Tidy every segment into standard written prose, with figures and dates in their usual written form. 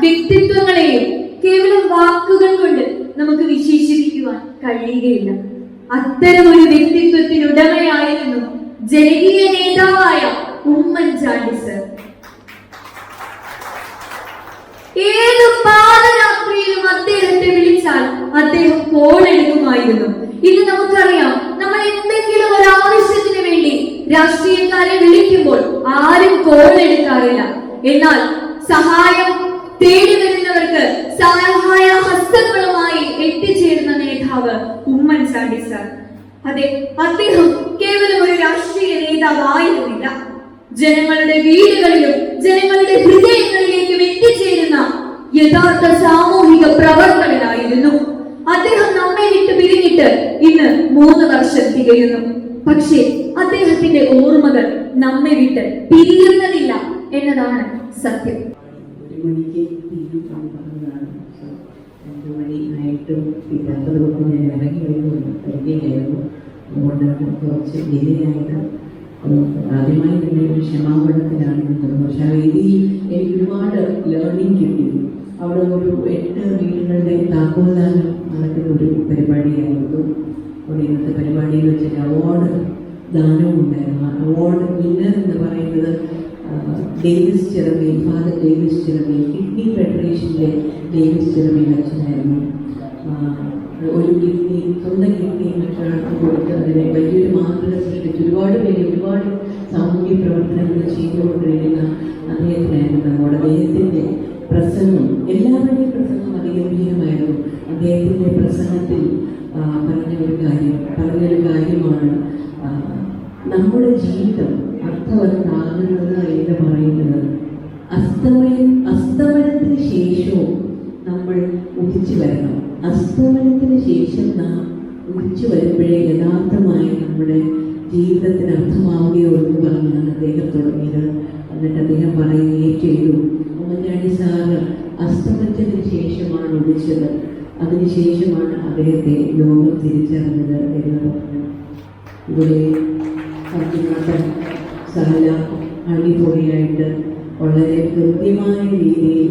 വ്യക്തിത്വങ്ങളെയും കേവലം വാക്കുകൾ കൊണ്ട് നമുക്ക് വിശേഷിപ്പിക്കുവാൻ കഴിയുകയില്ല. അത്തരമൊരു വ്യക്തിത്വത്തിനുടമയായിരുന്നു ജനകീയ നേതാവായ ഉമ്മൻചാണ്ടി സർ. ഏത് പാദയാത്രയിലും അദ്ദേഹത്തെ വിളിച്ചാൽ അദ്ദേഹം കോൾ എടുക്കുമായിരുന്നു. ഇന്ന് നമുക്കറിയാം, നമ്മൾ എന്തെങ്കിലും ഒരു ആവശ്യത്തിന് വേണ്ടി രാഷ്ട്രീയക്കാരെ വിളിക്കുമ്പോൾ ആരും കോൾ എടുക്കാറില്ല. എന്നാൽ സഹായം തേടി വരുന്നവർക്ക് സഹായ ഹസ്തങ്ങളുമായി എത്തിച്ചേരുന്ന നേതാവ് ഉമ്മൻചാണ്ടി സർ. അതെ, അദ്ദേഹം കേവലം ഒരു രാഷ്ട്രീയ നേതാവായിരുന്നില്ല. ജനങ്ങളുടെ വീടുകളിലും ജനങ്ങളുടെ ഹൃദയങ്ങളിലേക്കും എത്തിച്ചേരുന്ന യഥാർത്ഥ സാമൂഹിക പ്രവർത്തകനായിരുന്നു. അദ്ദേഹം നമ്മെ വിട്ട് പിരിഞ്ഞിട്ട് ഇന്ന് 3 വർഷം തികയുന്നു. പക്ഷേ അദ്ദേഹത്തിന്റെ ഓർമ്മകൾ നമ്മെ വിട്ട് പിരിയുന്നതില്ല എന്നതാണ് സത്യം. 1 മണിക്ക് പറഞ്ഞതാണ്. 2 മണിയായിട്ടും പിതാക്കളൊക്കെ ഞാൻ ഇറങ്ങി വരികയായിരുന്നു. അതുകൊണ്ട് കുറച്ച് ഡിലേയായിട്ട് ആദ്യമായി തന്നെ ഒരു ക്ഷമാപണത്തിലാണ് നിന്നത്. പക്ഷെ ആ വേദിയിൽ എനിക്ക് ഒരുപാട് ലേണിംഗ് കിട്ടി. അവിടെ ഒരു 8 വീടുകളുടെ താക്കോൽദാനം നടക്കുന്ന ഒരു പരിപാടിയായിരുന്നു. അവിടെ ഇന്നത്തെ പരിപാടിയിൽ വെച്ചിട്ട് അവാർഡ് ദാനവും ഉണ്ടായിരുന്നു. അവാർഡ് വിന്നർ എന്ന് പറയുന്നത് Davis Chiramel, father Davis Chiramel, kidney ഫെഡറേഷനിലെ ഡേവിസ് ചിറമേൽ അച്ഛനായിരുന്നു. ഒരു കിഡ്നി, സ്വന്തം കിഡ്നി മറ്റൊരാൾക്ക് കൊടുത്ത് അതിനെ വലിയൊരു മാതൃക സൃഷ്ടിച്ച് ഒരുപാട് സാമൂഹ്യ പ്രവർത്തനങ്ങൾ ചെയ്തുകൊണ്ടിരിക്കുന്ന അദ്ദേഹത്തിനായിരുന്നു നമ്മുടെ. അദ്ദേഹത്തിൻ്റെ പ്രസംഗം, എല്ലാവരുടെയും പ്രസംഗം അതിഗംഭീരമായിരുന്നു. അദ്ദേഹത്തിൻ്റെ പ്രസംഗത്തിൽ പറഞ്ഞൊരു കാര്യമാണ് നമ്മുടെ ജീവിതം അർത്ഥവത്താകുന്നത് എന്ന് പറയുന്നത് അസ്തമനത്തിന് ശേഷവും നമ്മൾ ഉദിച്ചു വരണം. അസ്തമനത്തിന് ശേഷം നാം ഉദിച്ചു വരുമ്പോഴേ യഥാർത്ഥമായി നമ്മുടെ ജീവിതത്തിന് അർത്ഥമാവുകയുള്ളൂ എന്ന് പറഞ്ഞാണ് അദ്ദേഹം തുടങ്ങിയത്. എന്നിട്ട് അദ്ദേഹം പറയുകയും ചെയ്തു, ഉമ്മൻചാണ്ടി സാറ് അസ്തമനത്തിന് ശേഷമാണ് ഉദിച്ചത്, അതിനുശേഷമാണ് അദ്ദേഹത്തെ ലോകം തിരിച്ചറിഞ്ഞത് എന്ന് പറഞ്ഞു. ഇവിടെ സഹല അടിപൊളിയായിട്ട് വളരെ കൃത്യമായ രീതിയിൽ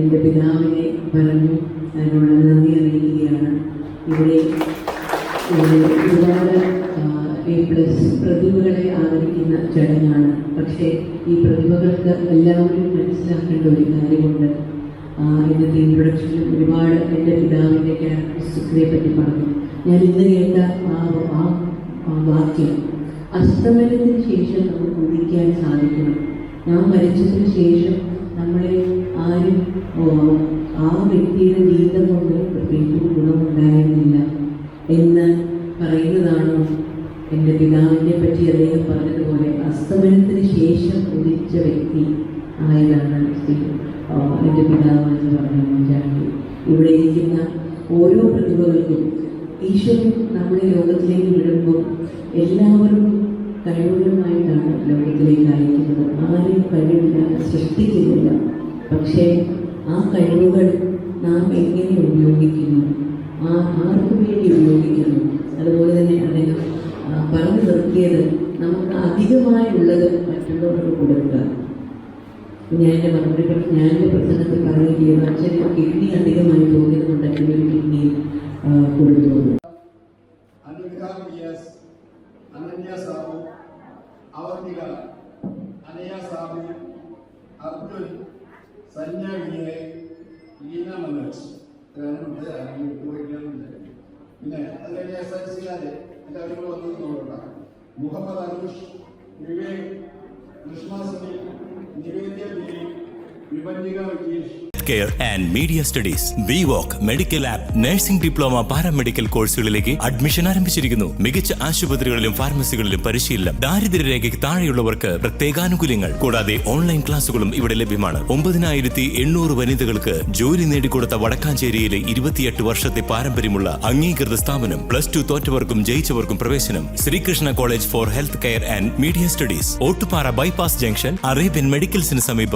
എൻ്റെ പിതാവിനെ പറഞ്ഞു. അതിനുള്ള നന്ദി അറിയിക്കുകയാണ്. ഇവിടെ ഒരുപാട് A+ പ്രതിഭകളെ ആദരിക്കുന്ന ചടങ്ങാണ്. പക്ഷേ ഈ പ്രതിഭകൾക്ക് എല്ലാവരും മനസ്സിലാക്കേണ്ട ഒരു കാര്യമുണ്ട്. ഇന്നത്തെ ഇൻട്രൊഡക്ഷനിൽ ഒരുപാട് എൻ്റെ പിതാവിൻ്റെ ക്യാരക്ടറിസ്റ്റിക്സിനെ പറ്റി പറഞ്ഞു. ഞാൻ ഇന്ന് കേട്ട ആ വാക്യം, അസ്തമനത്തിന് ശേഷം നമുക്ക് ഉദിക്കാൻ സാധിക്കണം. നാം മരിച്ചതിന് ശേഷം നമ്മളെ ആരും ആ വ്യക്തിയുടെ ജീവിതം കൊണ്ട് പ്രത്യേകിച്ച് ഗുണമുണ്ടായിരുന്നില്ല എന്ന് പറയുന്നതാണോ എൻ്റെ പിതാവിനെ പറ്റി അദ്ദേഹം പറഞ്ഞതുപോലെ അസ്തമനത്തിന് ശേഷം ഉദിച്ച വ്യക്തി ആയതാണ് എൻ്റെ പിതാവ് എന്ന് പറഞ്ഞു ഉമ്മൻചാണ്ടി. ഇവിടെ ഇരിക്കുന്ന ഓരോ പ്രതിഭകൾക്കും ഈശ്വരൻ നമ്മുടെ ലോകത്തിലേക്ക് വിടുമ്പോൾ എല്ലാവരും കഴിവുകളുമായിട്ടാണ് ലോകത്തിലേക്ക് അയക്കുന്നത്. ആരും കഴിവില്ലാതെ സൃഷ്ടിക്കുന്നില്ല. പക്ഷേ ആ കഴിവുകൾ നാം എങ്ങനെ ഉപയോഗിക്കുന്നു, ആർക്കു വേണ്ടി ഉപയോഗിക്കുന്നു. അതുപോലെ തന്നെ അദ്ദേഹം പറഞ്ഞു നിർത്തിയത് നമുക്ക് അധികമായുള്ളത് മറ്റുള്ളവർക്ക് കൊടുക്കുക. ഞാൻ എൻ്റെ പ്രസംഗത്തിൽ പറയുകയും അച്ഛന് കിഡ്നി അധികമായി തോന്നിയതുകൊണ്ടൊക്കെ ഒരു കിഡ്നി കൊടുത്തു. അനന്യ സാബു, അവർത്തിക, അനയ സാബു, അബ്ദുൽ, സന്യ വിജയ, ലീന മനോജ്, പിന്നെ അത് കഴിഞ്ഞ SLC-കാര് എല്ലാവരും വന്നത് നോക്കണ്ട. മുഹമ്മദ് അനൂഷ്, വിവേക്, കൃഷ്ണ സുനിൽ, നിവേദ്യ ബിരി, വിഭജിക Vijeesh. Care and media studies VWalk medical app nursing diploma paramedical കോഴ്സുകളിലേക്ക് അഡ്മിഷൻ ആരംഭിച്ചിരിക്കുന്നു. മികച്ച ആശുപത്രികളിലും ഫാർമസികളിലും പരിശീലനം. ദാരിദ്ര്യരേഖയ്ക്ക് താഴെയുള്ളവർക്ക് പ്രത്യേകാനുകൂല്യങ്ങൾ. കൂടാതെ ഓൺലൈൻ ക്ലാസുകളും ഇവിടെ ലഭ്യമാണ്. 9800 വനിതകൾക്ക് ജോലി നേടിക്കൊടുത്ത വടക്കാഞ്ചേരിയിലെ 28 വർഷത്തെ പാരമ്പര്യമുള്ള അംഗീകൃത സ്ഥാപനം. +2 തോറ്റവർക്കും ജയിച്ചവർക്കും പ്രവേശനം. Sreekrishna college for health care and media studies, Ottupara bypass junction, Arabian മെഡിക്കൽസിന് സമീപം.